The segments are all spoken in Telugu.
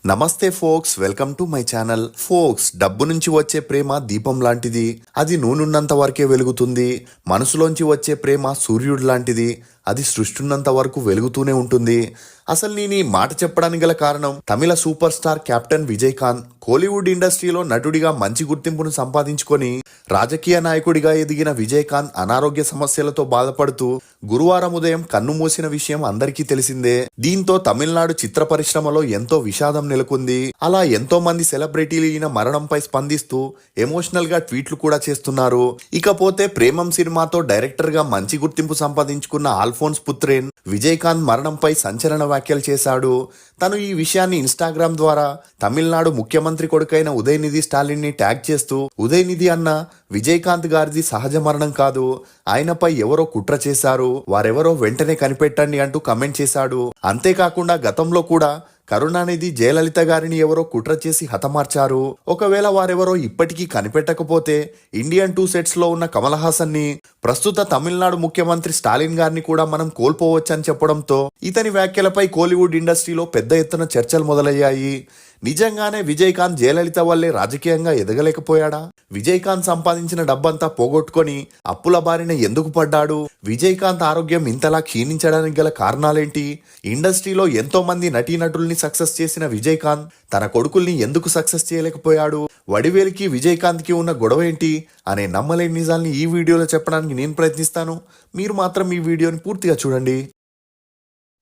నమస్తే folks, welcome to my channel. Folks, డబ్బు నుంచి వచ్చే ప్రేమ దీపం లాంటిది. అది నూనెన్నంత వరకే వెలుగుతుంది. మనసులోంచి వచ్చే ప్రేమ సూర్యుడు లాంటిది. అది సృష్టి ఉన్నంత వరకు వెలుగుతూనే ఉంటుంది. అసలు నేను ఈ మాట చెప్పడానికి గల కారణం, తమిళ super star captain Vijayakanth Kollywood ఇండస్ట్రీలో నటుడిగా మంచి గుర్తింపును సంపాదించుకొని రాజకీయ నాయకుడిగా ఎదిగిన విజయకాంత్ అనారోగ్య సమస్యలతో బాధపడుతూ గురువారం ఉదయం కన్నుమూసిన విషయం అందరికీ తెలిసిందే. దీంతో తమిళనాడు చిత్ర పరిశ్రమలో ఎంతో విషాదం నెలకొంది. అలా ఎంతో మంది సెలబ్రిటీలు ఈయన మరణంపై స్పందిస్తూ ఎమోషనల్ గా ట్వీట్లు కూడా చేస్తున్నారు. ఇకపోతే ప్రేమం సినిమాతో డైరెక్టర్ గా మంచి గుర్తింపు సంపాదించుకున్న ఆల్ఫోన్స్ పుత్రేన్ విజయకాంత్ మరణంపై సంచలన వ్యాఖ్యలు చేశాడు. తను ఈ విషయాన్ని ఇన్స్టాగ్రామ్ ద్వారా తమిళనాడు ముఖ్యమంత్రి కొడుకైన ఉదయనిధి స్టాలిన్ ని ట్యాగ్ చేస్తూ, ఉదయనిధి అన్న, విజయకాంత్ గారిది సహజ మరణం కాదు, ఆయనపై ఎవరో కుట్ర చేశారు, వారెవరో వెంటనే కనిపెట్టండి అంటూ కమెంట్ చేశాడు. అంతేకాకుండా గతంలో కూడా కరుణానిధి జయలలిత గారిని ఎవరో కుట్ర చేసి హతమార్చారు. ఒకవేళ వారెవరో ఇప్పటికీ కనిపెట్టకపోతే ఇండియన్ 2 సెట్స్ లో ఉన్న కమల్ హాసన్ ని, ప్రస్తుత తమిళనాడు ముఖ్యమంత్రి స్టాలిన్ గారిని కూడా మనం కోల్పోవచ్చని చెప్పడంతో ఇతని వ్యాఖ్యలపై కోలీవుడ్ ఇండస్ట్రీలో పెద్ద ఎత్తున చర్చలు మొదలయ్యాయి. నిజంగానే విజయకాంత్ జయలలిత వల్లే రాజకీయంగా ఎదగలేకపోయాడా? విజయకాంత్ సంపాదించిన డబ్బంతా పోగొట్టుకొని అప్పుల బారిన ఎందుకు పడ్డాడు? విజయకాంత్ ఆరోగ్యం ఇంతలా క్షీణించడానికి గల కారణాలేంటి? ఇండస్ట్రీలో ఎంతో మంది నటీనటుల్ని సక్సెస్ చేసిన విజయకాంత్ తన కొడుకుల్ని ఎందుకు సక్సెస్ చేయలేకపోయాడు? వడివేలుకి విజయకాంత్ కి ఉన్న గొడవ ఏంటి అనే నమ్మలేని నిజాల్ని ఈ వీడియోలో చెప్పడానికి నేను ప్రయత్నిస్తాను. మీరు మాత్రం ఈ వీడియోని పూర్తిగా చూడండి.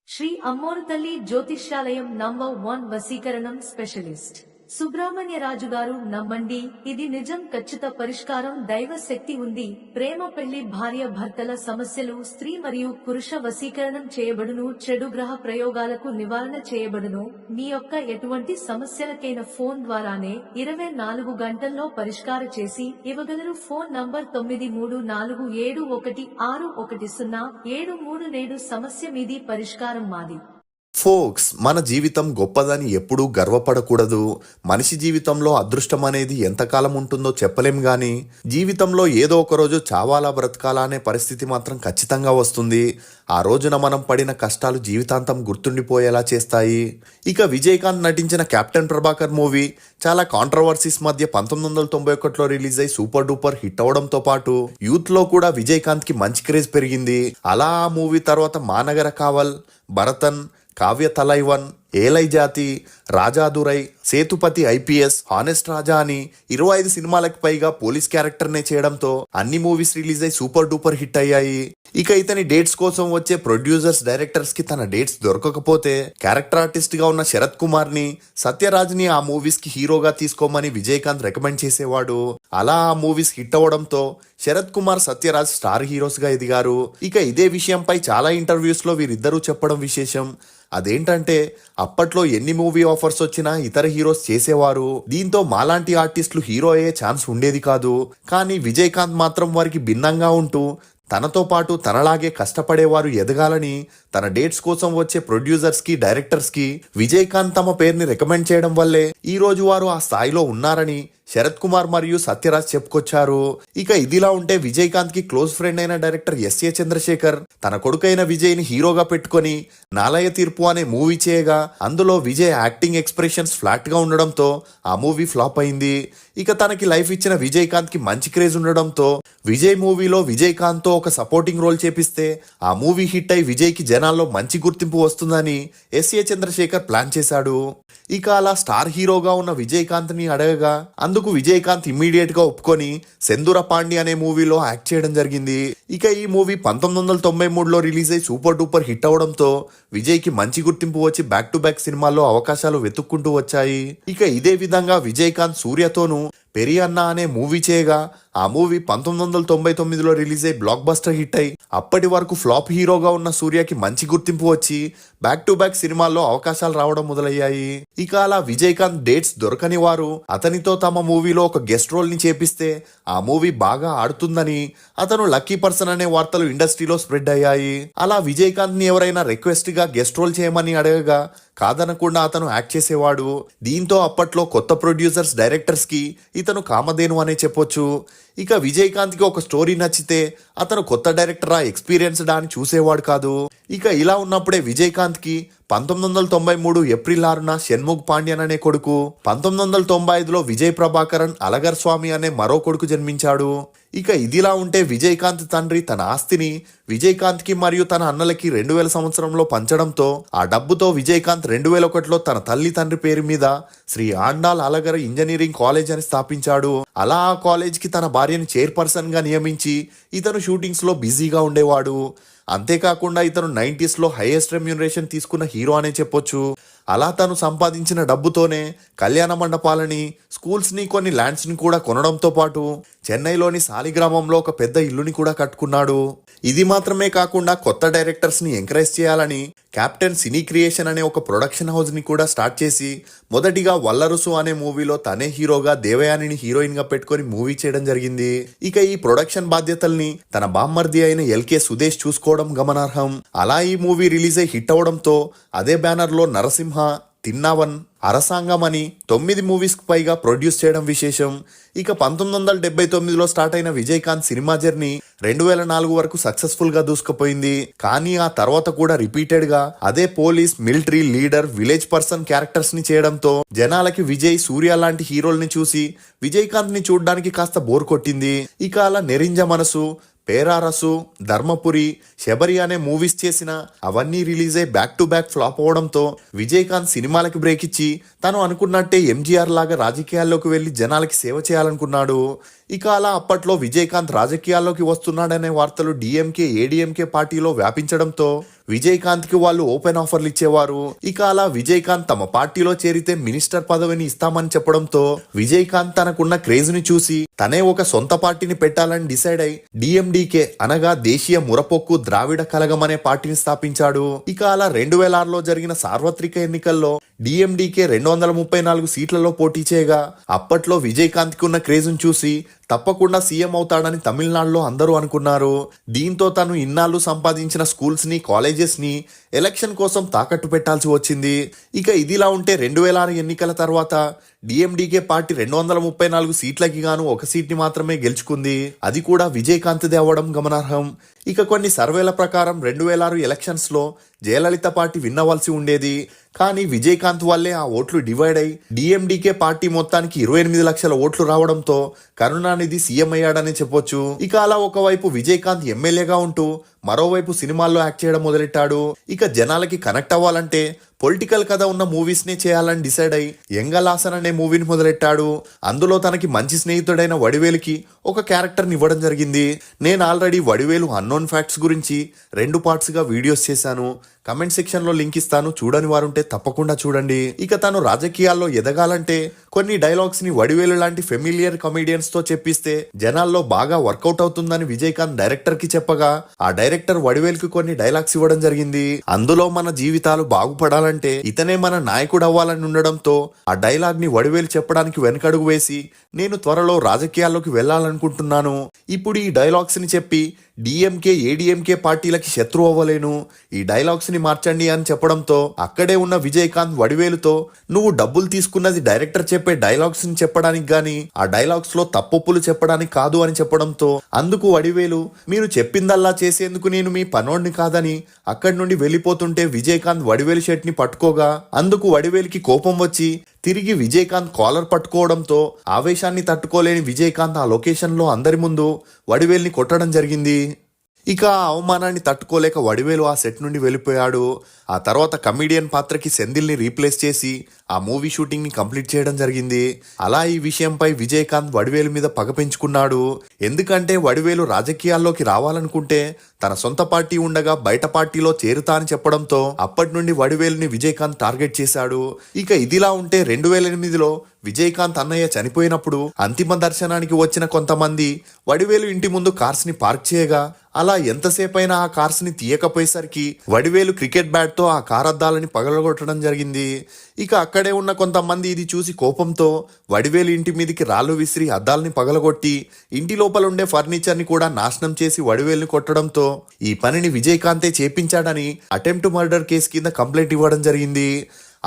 శ్రీ అమ్మోరు తల్లి జ్యోతిష్యాలయం నంబర్ 1 వశీకరణం స్పెషలిస్ట్ సుబ్రహ్మణ్యరాజు గారు. నమ్మండి, ఇది నిజం. ఖచ్చిత పరిష్కారం. దైవ శక్తి ఉంది. ప్రేమ, పెళ్లి, భార్య భర్తల సమస్యలు, స్త్రీ మరియు పురుష వశీకరణం చేయబడును. చెడు గ్రహ ప్రయోగాలకు నివారణ చేయబడును. మీ యొక్క ఎటువంటి సమస్యలకైనా ఫోన్ ద్వారానే 24 గంటల్లో పరిష్కార చేసి ఇవ్వగలరు. Phone number 9347161073. నేడు సమస్య మీది, పరిష్కారం మాది. ఫోక్స్, మన జీవితం గొప్పదని ఎప్పుడూ గర్వపడకూడదు. మనిషి జీవితంలో అదృష్టం అనేది ఎంతకాలం ఉంటుందో చెప్పలేం గాని జీవితంలో ఏదో ఒక రోజు చావాలా బ్రతకాలా అనే పరిస్థితి మాత్రం ఖచ్చితంగా వస్తుంది. ఆ రోజున మనం పడిన కష్టాలు జీవితాంతం గుర్తుండిపోయేలా చేస్తాయి. ఇక విజయకాంత్ నటించిన కెప్టెన్ ప్రభాకర్ మూవీ చాలా కాంట్రవర్సీస్ మధ్య 1991లో రిలీజ్ అయి సూపర్ డూపర్ హిట్ అవడంతో పాటు యూత్ లో కూడా విజయకాంత్ కి మంచి క్రేజ్ పెరిగింది. అలా ఆ మూవీ తర్వాత మానగర కావల్, భరతన్, కావ్య తలైవన్, ఏలై జాతి, రాజాదురై, సేతుపతి ఐపీఎస్, హానెస్ట్ రాజా అని 25 సినిమాలకు పైగా పోలీస్ క్యారెక్టర్నే చేయడంతో అన్ని మూవీస్ రిలీజ్ అయి సూపర్ డూపర్ హిట్ అయ్యాయి. ఇక ఇతని డేట్స్ కోసం వచ్చే ప్రొడ్యూసర్స్, డైరెక్టర్స్ కి తన డేట్స్ దొరకకపోతే క్యారెక్టర్ ఆర్టిస్ట్ గా ఉన్న శరత్ కుమార్ ని, సత్యరాజ్ ని ఆ మూవీస్ కి హీరోగా తీసుకోమని విజయకాంత్ రికమెండ్ చేసేవాడు. అలా ఆ మూవీస్ హిట్ అవ్వడంతో శరత్ కుమార్, సత్యరాజ్ స్టార్ హీరోస్ గా ఎదిగారు. ఇక ఇదే విషయంపై చాలా ఇంటర్వ్యూస్ లో వీరిద్దరూ చెప్పడం విశేషం. అదేంటంటే, అప్పట్లో ఎన్ని మూవీ ఆఫర్స్ వచ్చినా ఇతర హీరోస్ చేసేవారు. దీంతో మాలాంటి ఆర్టిస్టులు హీరో అయ్యే ఛాన్స్ ఉండేది కాదు. కానీ విజయకాంత్ మాత్రం వారికి భిన్నంగా ఉంటూ తనతో పాటు తనలాగే కష్టపడేవారు ఎదగాలని తన డేట్స్ కోసం వచ్చే ప్రొడ్యూసర్స్ కి, డైరెక్టర్స్ కి విజయకాంత్ తమ పేరుని రికమెండ్ చేయడం వల్లే ఈ రోజు వారు ఆ స్థాయిలో ఉన్నారని శరత్ కుమార్ మరియు సత్యరాజ్ చెప్పుకొచ్చారు. ఇక ఇదిలా ఉంటే విజయకాంత్ కి క్లోజ్ ఫ్రెండ్ అయిన డైరెక్టర్ ఎస్ఏ చంద్రశేఖర్ తన కొడుకైన విజయ్ ని హీరోగా పెట్టుకుని నాలయ తీర్పు అనే మూవీ చేయగా అందులో విజయ్ యాక్టింగ్ ఎక్స్ప్రెషన్స్ ఫ్లాట్ గా ఉండడంతో ఆ మూవీ ఫ్లాప్ అయింది. ఇక తనకి లైఫ్ ఇచ్చిన విజయకాంత్ కి మంచి క్రేజ్ ఉండడంతో విజయ్ మూవీలో విజయకాంత్ తో ఒక సపోర్టింగ్ రోల్ చేపిస్తే ఆ మూవీ హిట్ అయి విజయ్ కి జనాల్లో మంచి గుర్తింపు వస్తుందని ఎస్ఏ చంద్రశేఖర్ ప్లాన్ చేశాడు. ఇక అలా స్టార్ హీరోగా ఉన్న విజయకాంత్ ని అడగగా అందుకు విజయకాంత్ ఇమ్మీడియట్ గా ఒప్పుకొని సెందుర పాండి అనే మూవీలో యాక్ట్ చేయడం జరిగింది. ఇక ఈ మూవీ 1993లో రిలీజ్ అయి సూపర్ డూపర్ హిట్ అవడంతో విజయ్ కి మంచి గుర్తింపు వచ్చి బ్యాక్ టు బ్యాక్ సినిమాల్లో అవకాశాలు వెతుక్కుంటూ వచ్చాయి. ఇక ఇదే విధంగా విజయకాంత్ సూర్యతోనూ పెరియన్న అనే మూవీ చేయగా ఆ మూవీ 1999లో రిలీజ్ అయి బ్లాక్ బస్టర్ హిట్ అయి అప్పటి వరకు ఫ్లాప్ హీరోగా ఉన్న సూర్యకి మంచి గుర్తింపు వచ్చి బ్యాక్ టు బ్యాక్ సినిమాల్లో అవకాశాలు రావడం మొదలయ్యాయి. ఇక అలా విజయకాంత్ డేట్స్ దొరకని వారు అతనితో తమ మూవీలో ఒక గెస్ట్ రోల్ ని చేపిస్తే ఆ మూవీ బాగా ఆడుతుందని అతను లక్కీ పర్సన్ అనే వార్తలు ఇండస్ట్రీలో స్ప్రెడ్ అయ్యాయి. అలా విజయకాంత్ ని ఎవరైనా రిక్వెస్ట్ గా గెస్ట్ రోల్ చేయమని అడగగా కాదనకుండా అతను యాక్ట్ చేసేవాడు. దీంతో అప్పట్లో కొత్త ప్రొడ్యూసర్స్, డైరెక్టర్స్ కి ఇతను కామధేను అనే చెప్పొచ్చు. ఇక విజయకాంత్ కి ఒక స్టోరీ నచ్చితే అతను కొత్త డైరెక్టరా, ఎక్స్పీరియన్స్డా అని చూసేవాడు కాదు. ఇక ఇలా ఉన్నప్పుడే విజయకాంత్ కి 1993 ఏప్రిల్ 6న షణ్ముఖ్ పాండ్యన్ అనే కొడుకు, 1995లో విజయ్ ప్రభాకరన్ అలగర్ స్వామి అనే మరో కొడుకు జన్మించాడు. ఇక ఇదిలా ఉంటే విజయకాంత్ తండ్రి తన ఆస్తిని విజయకాంత్కి మరియు తన అన్నలకి 2000 సంవత్సరంలో పంచడంతో ఆ డబ్బుతో విజయకాంత్ 2001లో తన తల్లి తండ్రి పేరు మీద శ్రీ ఆండాల్ అలగర్ ఇంజనీరింగ్ కాలేజ్ అని స్థాపించాడు. అలా ఆ కాలేజ్కి తన భార్యని చైర్పర్సన్ గా నియమించి ఇతను షూటింగ్స్ లో బిజీగా ఉండేవాడు. అంతేకాకుండా ఇతను 90sలో హైయెస్ట్ రెమ్యూనరేషన్ తీసుకున్న హీరో అనే చెప్పొచ్చు. అలా తను సంపాదించిన డబ్బుతోనే కళ్యాణ మండపాలని, స్కూల్స్ని, కొన్ని ల్యాండ్స్ని కూడా కొనడంతో పాటు చెన్నైలోని సాలిగ్రామంలో ఒక పెద్ద ఇల్లుని కూడా కట్టుకున్నాడు. ఇది మాత్రమే కాకుండా కొత్త డైరెక్టర్స్ని ఎంకరేజ్ చేయాలని కెప్టెన్ సినీ క్రియేషన్ అనే ఒక ప్రొడక్షన్ హౌస్ని కూడా స్టార్ట్ చేసి మొదటిగా వల్లరుసు అనే మూవీలో తనే హీరోగా దేవయానిని హీరోయిన్గా పెట్టుకొని మూవీ చేయడం జరిగింది. ఇక ఈ ప్రొడక్షన్ బాధ్యతల్ని తన బామ్మర్ది అయిన ఎల్కే సుదేశ్ చూసుకోవడం గమనార్హం. అలా ఈ మూవీ రిలీజ్ అయి హిట్ అవడంతో అదే బ్యానర్లో నరసింహ, తిన్నావన్, అరసాంగం అని 9 మూవీస్కి పైగా ప్రొడ్యూస్ చేయడం విశేషం. ఇక 1979లో స్టార్ట్ అయిన విజయకాంత్ సినిమా జర్నీ 2004 వరకు సక్సెస్ఫుల్ గా దూసుకుపోయింది. కానీ ఆ తర్వాత కూడా రిపీటెడ్ గా అదే police, military, leader, village person characters ని చేయడంతో జనాలకి విజయ్, సూర్య లాంటి హీరోల్ని చూసి విజయకాంత్ ని చూడడానికి కాస్త బోర్ కొట్టింది. ఇక అలా నెరింజ మనసు, పేరారసు, ధర్మపురి, శబరి అనే మూవీస్ చేసిన అవన్నీ రిలీజ్ అయ్యి బ్యాక్ టు బ్యాక్ ఫ్లాప్ అవడంతో విజయకాంత్ సినిమాలకి బ్రేక్ ఇచ్చి తను అనుకున్నట్టే ఎంజీఆర్ లాగా రాజకీయాల్లోకి వెళ్లి జనాలకి సేవ చేయాలనుకున్నాడు. ఇక అలా అప్పట్లో విజయకాంత్ రాజకీయాల్లోకి వస్తున్నాడనే వార్తలు డిఎంకే, ఏడీఎంకే పార్టీలో వ్యాపించడంతో విజయకాంత్కి వాళ్ళు ఓపెన్ ఆఫర్లు ఇచ్చేవారు. ఇక అలా విజయకాంత్ తమ పార్టీలో చేరితే మినిస్టర్ పదవిని ఇస్తామని చెప్పడంతో విజయకాంత్ తనకున్న క్రేజ్ ని చూసి తనే ఒక సొంత పార్టీని పెట్టాలని డిసైడ్ అయి డిఎండికే అనగా దేశీయ మురపొక్కు ద్రావిడ కలగం అనే పార్టీని స్థాపించాడు. ఇక అలా 2006లో జరిగిన సార్వత్రిక ఎన్నికల్లో డిఎండికే 234 సీట్లలో పోటీ చేయగా అప్పట్లో విజయకాంత్ కి ఉన్న క్రేజ్ ను చూసి తప్పకుండా సీఎం అవుతాడని తమిళనాడులో అందరూ అనుకున్నారు. దీంతో తను ఇన్నాళ్ళు సంపాదించిన స్కూల్స్ ని, కాలేజెస్ ని ఎలక్షన్ కోసం తాకట్టు పెట్టాల్సి వచ్చింది. ఇక ఇదిలా ఉంటే 2006 ఎన్నికల తర్వాత డిఎండికే పార్టీ 234 సీట్లకి గాను 1 సీట్ని మాత్రమే గెలుచుకుంది. అది కూడా విజయకాంత్దే అవ్వడం గమనార్హం. ఇక కొన్ని సర్వేల ప్రకారం 2006 ఎలక్షన్స్ లో జయలలిత పార్టీ విన్ అవ్వాల్సి ఉండేది. కానీ విజయకాంత్ వల్లే ఆ ఓట్లు డివైడ్ అయి డిఎండికే పార్టీ మొత్తానికి 28 లక్షల ఓట్లు రావడంతో కరుణానిధి సీఎం అయ్యాడని చెప్పొచ్చు. ఇక అలా ఒకవైపు విజయకాంత్ ఎమ్మెల్యేగా ఉంటూ మరోవైపు సినిమాల్లో యాక్ట్ చేయడం మొదలెట్టాడు. ఇక జనాలకి కనెక్ట్ అవ్వాలంటే పొలిటికల్ కథ ఉన్న మూవీస్ నే చేయాలని డిసైడ్ అయి ఎంగలాసన్ అనే మూవీని మొదలెట్టాడు. అందులో తనకి మంచి స్నేహితుడైన వడివేలుకి ఒక క్యారెక్టర్ ని ఇవ్వడం జరిగింది. నేను ఆల్రెడీ వడివేలు అన్నోన్ ఫ్యాక్ట్స్ గురించి 2 పార్ట్స్ గా వీడియోస్ చేశాను. కమెంట్ సెక్షన్ లో లింక్ ఇస్తాను, చూడని వారుంటే తప్పకుండా చూడండి. ఇక తను రాజకీయాల్లో ఎదగాలంటే కొన్ని డైలాగ్స్ ని వడివేలు లాంటి ఫెమిలియర్ కమెడియన్స్ తో చెప్పిస్తే జనాల్లో బాగా వర్కౌట్ అవుతుందని విజయకాంత్ డైరెక్టర్ కి చెప్పగా ఆ డైరెక్టర్ వడివేలుకి కొన్ని డైలాగ్స్ ఇవ్వడం జరిగింది. అందులో మన జీవితాలు బాగుపడాలంటే ఇతనే మన నాయకుడు అవ్వాలని ఉండడంతో ఆ డైలాగ్ ని వడివేలు చెప్పడానికి వెనకడుగు వేసి నేను త్వరలో రాజకీయాల్లోకి వెళ్లాలనుకుంటున్నాను. ఇప్పుడు ఈ డైలాగ్స్ ని చెప్పి డిఎంకే, ఏడీఎంకే పార్టీలకి శత్రువు అవ్వలేను, ఈ డైలాగ్స్ ని మార్చండి అని చెప్పడంతో అక్కడే ఉన్న విజయకాంత్ వడివేలుతో నువ్వు డబ్బులు తీసుకున్నది డైరెక్టర్ చెప్పే డైలాగ్స్ ని చెప్పడానికి గాని ఆ డైలాగ్స్ లో తప్పొప్పులు చెప్పడానికి కాదు అని చెప్పడంతో అందుకు వడివేలు మీరు చెప్పిందల్లా చేసేందుకు నేను మీ పనోడిని కాదని అక్కడి నుండి వెళ్ళిపోతుంటే విజయకాంత్ వడివేలు షర్ట్ ని పట్టుకోగా అందుకు వడివేలుకి కోపం వచ్చి తిరిగి విజయకాంత్ కాలర్ పట్టుకోవడంతో ఆవేశాన్ని తట్టుకోలేని విజయకాంత్ ఆ లొకేషన్ లో అందరి ముందు వడివేల్ని కొట్టడం జరిగింది. ఇక ఆ అవమానాన్ని తట్టుకోలేక వడివేలు ఆ సెట్ నుండి వెళ్ళిపోయాడు. ఆ తర్వాత కమిడియన్ పాత్రకి సెంధిల్ని రీప్లేస్ చేసి ఆ మూవీ షూటింగ్ ని కంప్లీట్ చేయడం జరిగింది. అలా ఈ విషయంపై విజయకాంత్ వడివేలు మీద పగ పెంచుకున్నాడు. ఎందుకంటే వడివేలు రాజకీయాల్లోకి రావాలనుకుంటే తన సొంత పార్టీ ఉండగా బయట పార్టీలో చేరుతా అని చెప్పడంతో అప్పటి నుండి వడివేలుని విజయకాంత్ టార్గెట్ చేశాడు. ఇక ఇదిలా ఉంటే 2008లో విజయకాంత్ అన్నయ్య చనిపోయినప్పుడు అంతిమ దర్శనానికి వచ్చిన కొంతమంది వడివేలు ఇంటి ముందు కార్స్ ని పార్క్ చేయగా అలా ఎంతసేపైనా ఆ కార్స్ ని తీయకపోయేసరికి వడివేలు క్రికెట్ బ్యాట్ తో ఆ కార్ అద్దాలని పగలగొట్టడం జరిగింది. ఇక అక్కడే ఉన్న కొంతమంది ఇది చూసి కోపంతో వడివేలు ఇంటి మీదకి రాళ్లు విసిరి అద్దాలని పగలగొట్టి ఇంటి లోపల ఉండే ఫర్నిచర్ ని కూడా నాశనం చేసి వడివేలుని కొట్టడంతో ఈ పనిని విజయకాంతే చేపించాడని అటెంప్ట్ మర్డర్ కేసు కింద కంప్లైంట్ ఇవ్వడం జరిగింది.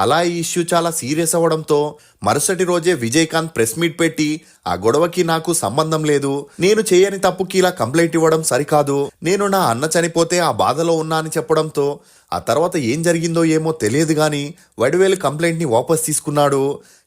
అలా ఈ ఇష్యూ చాలా సీరియస్ అవ్వడంతో మరుసటి రోజే విజయకాంత్ ప్రెస్ మీట్ పెట్టి ఆ గొడవకి నాకు సంబంధం లేదు, నేను చేయని తప్పుకి ఇలా కంప్లైంట్ ఇవ్వడం సరికాదు, నేను నా అన్న చనిపోతే ఆ బాధలో ఉన్నా అని చెప్పడంతో ఆ తర్వాత ఏం జరిగిందో ఏమో తెలియదు కానీ వడివేలు కంప్లైంట్ని వాపస్ తీసుకున్నాడు.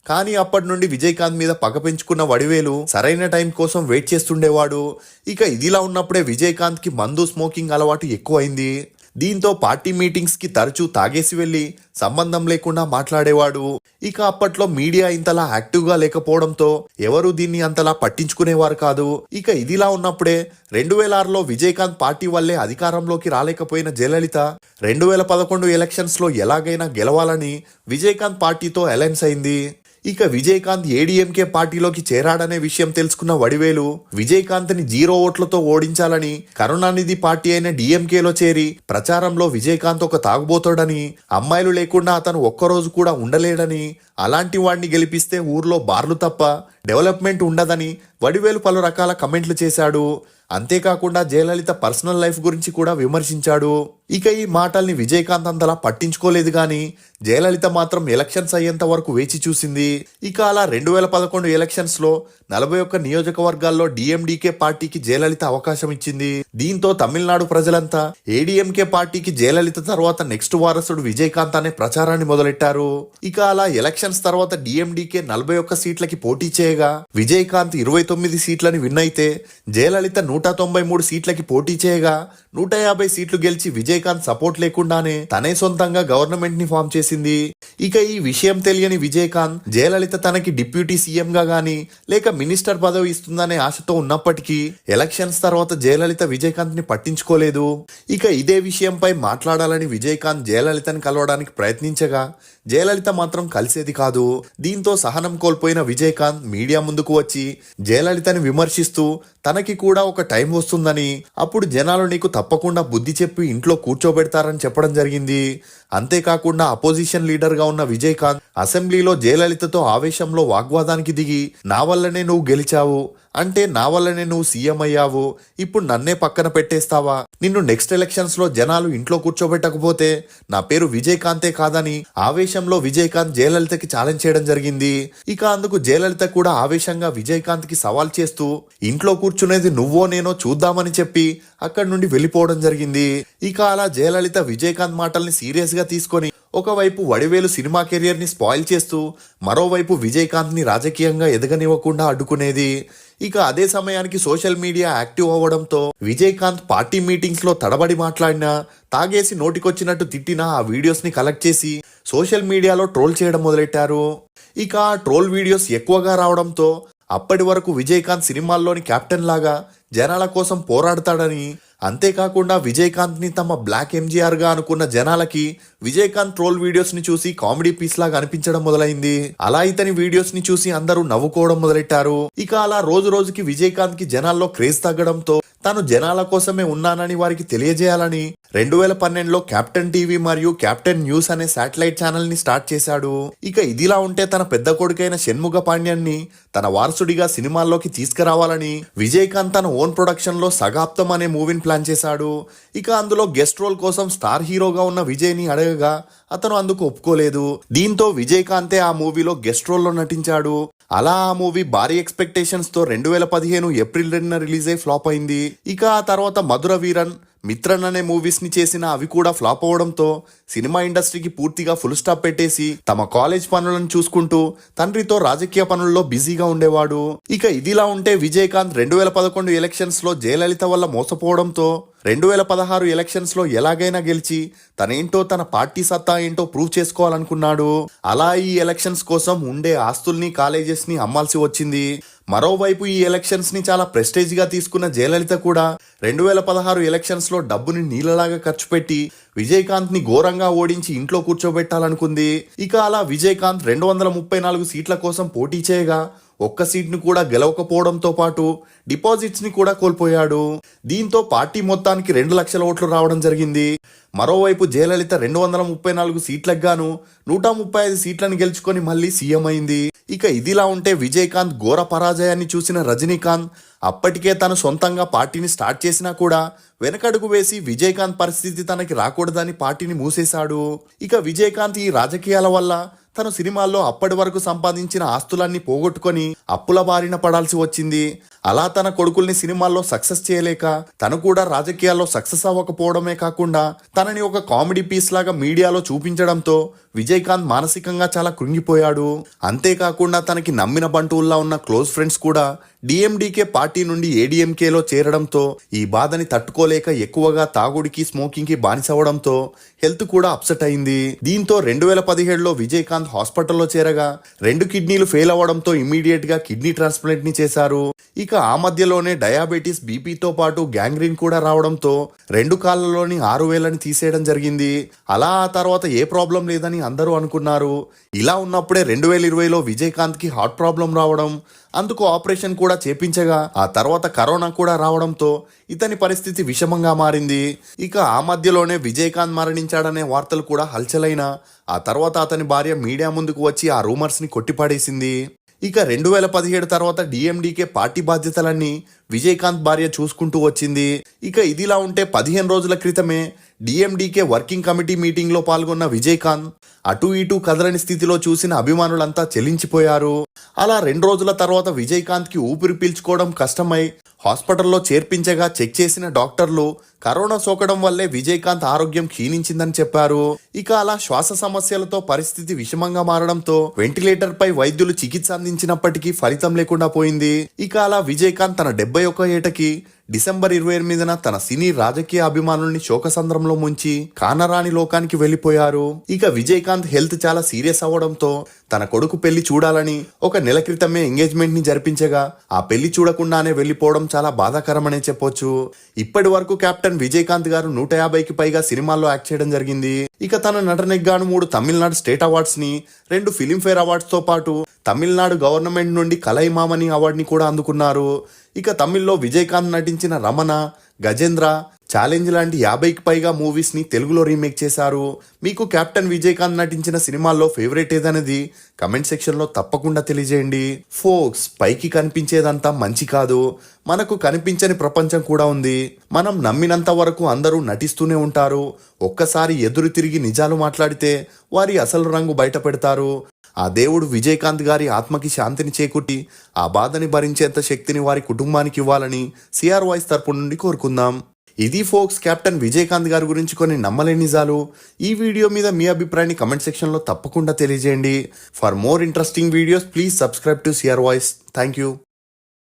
కానీ అప్పటి నుండి విజయకాంత్ మీద పగ పెంచుకున్న వడివేలు సరైన టైం కోసం వెయిట్ చేస్తుండేవాడు. ఇక ఇదిలా ఉన్నప్పుడే విజయకాంత్కి మందు స్మోకింగ్ అలవాటు ఎక్కువైంది. దీంతో పార్టీ మీటింగ్స్ కి తరచూ తాగేసి వెళ్లి సంబంధం లేకుండా మాట్లాడేవాడు. ఇక అప్పట్లో మీడియా ఇంతలా యాక్టివ్ గా లేకపోవడంతో ఎవరు దీన్ని అంతలా పట్టించుకునేవారు కాదు. ఇక ఇదిలా ఉన్నప్పుడే 2006లో విజయకాంత్ పార్టీ వల్లే అధికారంలోకి రాలేకపోయిన జయలలిత 2011 ఎలక్షన్స్ లో ఎలాగైనా గెలవాలని విజయకాంత్ పార్టీతో అలయన్స్ అయింది. ఇక విజయకాంత్ ఏడీఎంకే పార్టీలోకి చేరాడనే విషయం తెలుసుకున్న వడివేలు విజయకాంత్ని 0 ఓట్లతో ఓడించాలని కరుణానిధి పార్టీ అయిన డిఎంకేలో చేరి ప్రచారంలో విజయకాంత్ ఒక తాగుబోతాడని, అమ్మాయిలు లేకుండా అతను ఒక్కరోజు కూడా ఉండలేడని, అలాంటి వాడిని గెలిపిస్తే ఊర్లో బార్లు తప్ప డెవలప్మెంట్ ఉండదని వడివేలు పలు రకాల కమెంట్లు చేశాడు. అంతేకాకుండా జయలలిత పర్సనల్ లైఫ్ గురించి కూడా విమర్శించాడు. ఇక ఈ మాటల్ని విజయకాంత్ అంతలా పట్టించుకోలేదు గాని జయలలిత మాత్రం ఎలక్షన్స్ అయ్యేంత వరకు వేచి చూసింది. ఇక అలా 2011 ఎలక్షన్స్ లో 41 నియోజకవర్గాల్లో డిఎండికే పార్టీకి జయలలిత అవకాశం ఇచ్చింది. దీంతో తమిళనాడు ప్రజలంతా ఏడీఎంకే పార్టీకి జయలలిత తర్వాత నెక్స్ట్ వారసుడు విజయకాంత్ అనే ప్రచారాన్ని మొదలెట్టారు. ఇక అలా ఎలక్షన్స్ తర్వాత డిఎండికే 41 సీట్లకి పోటీ చేయగా విజయకాంత్ 29 సీట్లని విన్ అయితే జయలలిత 193 సీట్లకి పోటీ చేయగా 150 సీట్లు గెలిచి విజయకాంత్ సపోర్ట్ లేకుండానే తనే సొంతంగా గవర్నమెంట్ ని ఫామ్ చేసింది. ఇక ఈ విషయం తెలియని విజయకాంత్ జయలలిత తనకి డిప్యూటీ సీఎం గా గానీ లేక మినిస్టర్ పదవి ఇస్తుందనే ఆశతో ఉన్నప్పటికీ ఎలక్షన్స్ తర్వాత జయలలిత విజయకాంత్ ని పట్టించుకోలేదు. ఇక ఇదే విషయంపై మాట్లాడాలని విజయకాంత్ జయలలితని కలవడానికి ప్రయత్నించగా జయలలిత మాత్రం కలిసేది కాదు. దీంతో సహనం కోల్పోయిన విజయకాంత్ మీడియా ముందుకు వచ్చి జయలలితని విమర్శిస్తూ తనకి కూడా ఒక టైం వస్తుందని, అప్పుడు జనాలు నీకు తప్పకుండా బుద్ధి చెప్పి ఇంట్లో కూర్చోబెడతారని చెప్పడం జరిగింది. అంతేకాకుండా అపోజిషన్ లీడర్ గా ఉన్న విజయకాంత్ అసెంబ్లీలో జయలలితతో ఆవేశంలో వాగ్వాదానికి దిగి నా వల్లనే నువ్వు గెలిచావు, అంటే నా వల్లనే నువ్వు సీఎం అయ్యావు, ఇప్పుడు నన్నే పక్కన పెట్టేస్తావా, నిన్ను నెక్స్ట్ ఎలక్షన్స్ లో జనాలు ఇంట్లో కూర్చోబెట్టకపోతే నా పేరు విజయకాంతే కాదని ఆవేశంలో విజయకాంత్ జయలలితకి ఛాలెంజ్ చేయడం జరిగింది. ఇక అందుకు జయలలిత కూడా ఆవేశంగా విజయకాంత్ కి సవాల్ చేస్తూ ఇంట్లో కూర్చునేది నువ్వో నేనో చూద్దామని చెప్పి అక్కడి నుండి వెళ్ళిపోవడం జరిగింది. ఇక అలా జయలలిత విజయకాంత్ మాటల్ని సీరియస్ గా తీసుకొని ఒకవైపు వడివేలు సినిమా కెరియర్ ని స్పాయిల్ చేస్తూ మరోవైపు విజయకాంత్ ని రాజకీయంగా ఎదగనివ్వకుండా అడ్డుకునేది. ఇక అదే సమయానికి సోషల్ మీడియా యాక్టివ్ అవ్వడంతో విజయకాంత్ పార్టీ మీటింగ్స్ లో తడబడి మాట్లాడినా, తాగేసి నోటికొచ్చినట్టు తిట్టినా ఆ వీడియోస్ ని కలెక్ట్ చేసి సోషల్ మీడియాలో ట్రోల్ చేయడం మొదలెట్టారు. ఇక ఆ ట్రోల్ వీడియోస్ ఎక్కువగా రావడంతో అప్పటి వరకు విజయకాంత్ సినిమాల్లోని కెప్టెన్ లాగా జనాల కోసం పోరాడతాడని, అంతేకాకుండా విజయకాంత్ ని తమ బ్లాక్ ఎంజీఆర్ గా అనుకున్న జనాలకి విజయకాంత్ ట్రోల్ వీడియోస్ ని చూసి కామెడీ పీస్ లాగా అనిపించడం మొదలైంది. అలా ఇతని వీడియోస్ ని చూసి అందరూ నవ్వుకోవడం మొదలెట్టారు. ఇక అలా రోజు రోజుకి విజయకాంత్ కి జనాల్లో క్రేజ్ తగ్గడంతో తాను జనాల కోసమే ఉన్నానని వారికి తెలియజేయాలని 2012లో కెప్టెన్ టీవీ మరియు కెప్టెన్ న్యూస్ అనే శాటిలైట్ ఛానల్ ని స్టార్ట్ చేశాడు. ఇక ఇదిలా ఉంటే తన పెద్ద కొడుకైన షణ్ముగ పాండ్యన్ని తన వారసుడిగా సినిమాల్లోకి తీసుకురావాలని విజయకాంత్ తన ఓన్ ప్రొడక్షన్ లో సగాప్తం అనే మూవీని ప్లాన్ చేశాడు. ఇక అందులో గెస్ట్ రోల్ కోసం స్టార్ హీరోగా ఉన్న విజయ్ ని అడగగా అతను అందుకు ఒప్పుకోలేదు. దీంతో విజయకాంతే ఆ మూవీలో గెస్ట్ రోల్ లో నటించాడు. అలా ఆ మూవీ భారీ ఎక్స్పెక్టేషన్స్ తో 2015 ఏప్రిల్ 2న రిలీజ్ అయి ఫ్లాప్ అయింది. ఇక ఆ తర్వాత మధుర వీరన్, మిత్రన్ అనే మూవీస్ ని చేసిన అవి కూడా ఫ్లాప్ అవడంతో సినిమా ఇండస్ట్రీకి పూర్తిగా ఫుల్ స్టాప్ పెట్టేసి తమ కాలేజ్ పనులను చూసుకుంటూ తండ్రితో రాజకీయ పనుల్లో బిజీగా ఉండేవాడు. ఇక ఇదిలా ఉంటే విజయకాంత్ 2011 ఎలక్షన్స్ లో జయలలిత వల్ల మోసపోవడంతో 2016 ఎలక్షన్స్ లో ఎలాగైనా గెలిచి తనేంటో తన పార్టీ సత్తా ఏంటో ప్రూవ్ చేసుకోవాలనుకున్నాడు. అలా ఈ ఎలక్షన్స్ కోసం ఉండే ఆస్తుల్ని కాలేజెస్ ని అమ్మాల్సి వచ్చింది. మరోవైపు ఈ ఎలక్షన్స్ ని చాలా ప్రెస్టేజ్ గా తీసుకున్న జయలలిత కూడా 2016 ఎలక్షన్స్ లో డబ్బుని నీళ్ళలాగా ఖర్చు పెట్టి విజయకాంత్ ని ఘోరంగా ఓడించి ఇంట్లో కూర్చోబెట్టాలనుకుంది. ఇక అలా విజయకాంత్ 234 సీట్ల కోసం పోటీ చేయగా ఒక్క సీట్ను కూడా గెలవకపోవడంతో పాటు డిపాజిట్స్ ని కూడా కోల్పోయాడు. దీంతో పార్టీ మొత్తానికి 2 లక్షల ఓట్లు రావడం జరిగింది. మరోవైపు జయలలిత 234 సీట్లకు గాను 135 సీట్లను గెలుచుకొని మళ్ళీ సీఎం అయింది. ఇక ఇదిలా ఉంటే విజయకాంత్ ఘోర పరాజయాన్ని చూసిన రజనీకాంత్ అప్పటికే తను సొంతంగా పార్టీని స్టార్ట్ చేసినా కూడా వెనకడుగు వేసి విజయకాంత్ పరిస్థితి తనకి రాకూడదని పార్టీని మూసేశాడు. ఇక విజయకాంత్ ఈ రాజకీయాల వల్ల తను సినిమాల్లో అప్పటి వరకు సంపాదించిన ఆస్తులన్నీ పోగొట్టుకొని అప్పుల బారిన పడాల్సి వచ్చింది. అలా తన కొడుకుల్ని సినిమాల్లో సక్సెస్ చేయలేక తను కూడా రాజకీయాల్లో సక్సెస్ అవ్వకపోవడమే కాకుండా తనని ఒక కామెడీ పీస్ లాగా మీడియాలో చూపించడంతో విజయకాంత్ మానసికంగా చాలా కృంగిపోయాడు. అంతేకాకుండా తనకి నమ్మిన బంటువుల్లా ఉన్న క్లోజ్ ఫ్రెండ్స్ కూడా డిఎండికే పార్టీ నుండి ఏడీఎంకేలో చేరడంతో ఈ బాధని తట్టుకోలేక ఎక్కువగా తాగుడికి స్మోకింగ్ కి బానిసవడంతో హెల్త్ కూడా అప్సెట్ అయింది. దీంతో 2017లో విజయకాంత్ హాస్పిటల్లో చేరగా 2 కిడ్నీలు ఫెయిల్ అవ్వడంతో ఇమ్మీడియట్ గా కిడ్నీ ట్రాన్స్ప్లాంట్ ని చేశారు. ఇక ఆ మధ్యలోనే డయాబెటీస్, బీపీతో పాటు గ్యాంగ్రీన్ కూడా రావడంతో 2 కాళ్ళలోని 6 వేలని తీసేయడం జరిగింది. అలా ఆ తర్వాత ఏ ప్రాబ్లం లేదని అందరూ అనుకున్నారు. ఇలా ఉన్నప్పుడే 2020లో విజయకాంత్ కి హార్ట్ ప్రాబ్లం రావడం, అందుకు ఆపరేషన్ కూడా చేపించగా ఆ తర్వాత కరోనా కూడా రావడంతో ఇతని పరిస్థితి విషమంగా మారింది. ఇక ఆ మధ్యలోనే విజయకాంత్ మరణించాడనే వార్తలు కూడా హల్చలైన ఆ తర్వాత అతని భార్య మీడియా ముందుకు వచ్చి ఆ రూమర్స్ ని కొట్టిపాడేసింది. ఇక 2017 తర్వాత డిఎండికే పార్టీ బాధ్యతలన్నీ విజయకాంత్ భార్య చూసుకుంటూ వచ్చింది. ఇక ఇదిలా ఉంటే 15 రోజుల క్రితమే డిఎండికే వర్కింగ్ కమిటీ మీటింగ్ లో పాల్గొన్న విజయకాంత్ అటు ఇటు కదలని స్థితిలో చూసిన అభిమానులంతా చెలించిపోయారు. అలా 2 రోజుల తర్వాత విజయకాంత్ కి ఊపిరి పీల్చుకోవడం కష్టమై హాస్పిటల్లో చేర్పించగా చెక్ చేసిన డాక్టర్లు కరోనా సోకడం వల్లే విజయకాంత్ ఆరోగ్యం క్షీణించిందని చెప్పారు. ఇక అలా శ్వాస సమస్యలతో పరిస్థితి విషమంగా మారడంతో వెంటిలేటర్ పై వైద్యులు చికిత్స అందించినప్పటికీ ఫలితం లేకుండా పోయింది. ఇక అలా విజయకాంత్ తన 71 ఏటకి డిసెంబర్ 28న తన సినీ రాజకీయ అభిమానుల్ని శోకసంద్రంలో ముంచి కానరాని లోకానికి వెళ్లిపోయారు. ఇక విజయకాంత్ హెల్త్ చాలా సీరియస్ అవ్వడంతో తన కొడుకు పెళ్లి చూడాలని 1 నెల క్రితమే ఎంగేజ్మెంట్ ని జరిపించగా ఆ పెళ్లి చూడకుండానే వెళ్లిపోవడం చాలా బాధాకరమనే చెప్పొచ్చు. ఇప్పటి వరకు కెప్టెన్ విజయకాంత్ గారు 150కి పైగా సినిమాల్లో యాక్ట్ చేయడం జరిగింది. ఇక తన నటనకి గాను 3 తమిళనాడు స్టేట్ అవార్డ్స్ ని, 2 ఫిలింఫేర్ అవార్డ్స్ తో పాటు తమిళనాడు గవర్నమెంట్ నుండి కలైమామని అవార్డుని కూడా అందుకున్నారు. ఇక తమిళ్లో విజయకాంత్ నటించిన రమణ, గజేంద్ర, ఛాలెంజ్ లాంటి 50కి పైగా మూవీస్ ని తెలుగులో రీమేక్ చేశారు. మీకు కెప్టెన్ విజయకాంత్ నటించిన సినిమాల్లో ఫేవరెట్ ఏదనేది కమెంట్ సెక్షన్ లో తప్పకుండా తెలియజేయండి. ఫోక్స్, పైకి కనిపించేదంతా మంచి కాదు, మనకు కనిపించని ప్రపంచం కూడా ఉంది. మనం నమ్మినంత వరకు అందరూ నటిస్తూనే ఉంటారు. ఒక్కసారి ఎదురు తిరిగి నిజాలు మాట్లాడితే వారి అసలు రంగు బయట పెడతారు. ఆ దేవుడు విజయకాంత్ గారి ఆత్మకి శాంతిని చేకూర్చి ఆ బాధని భరించేంత శక్తిని వారి కుటుంబానికి ఇవ్వాలని సిఆర్ వాయిస్ తరపు నుండి కోరుకుందాం. ఇది ఫోక్స్ కెప్టెన్ విజయకాంత్ గారి గురించి కొన్ని నమ్మలేని నిజాలు. ఈ వీడియో మీద మీ అభిప్రాయాన్ని కమెంట్ సెక్షన్ లో తప్పకుండా తెలియజేయండి. For more interesting videos please subscribe to CR voice. Thank you.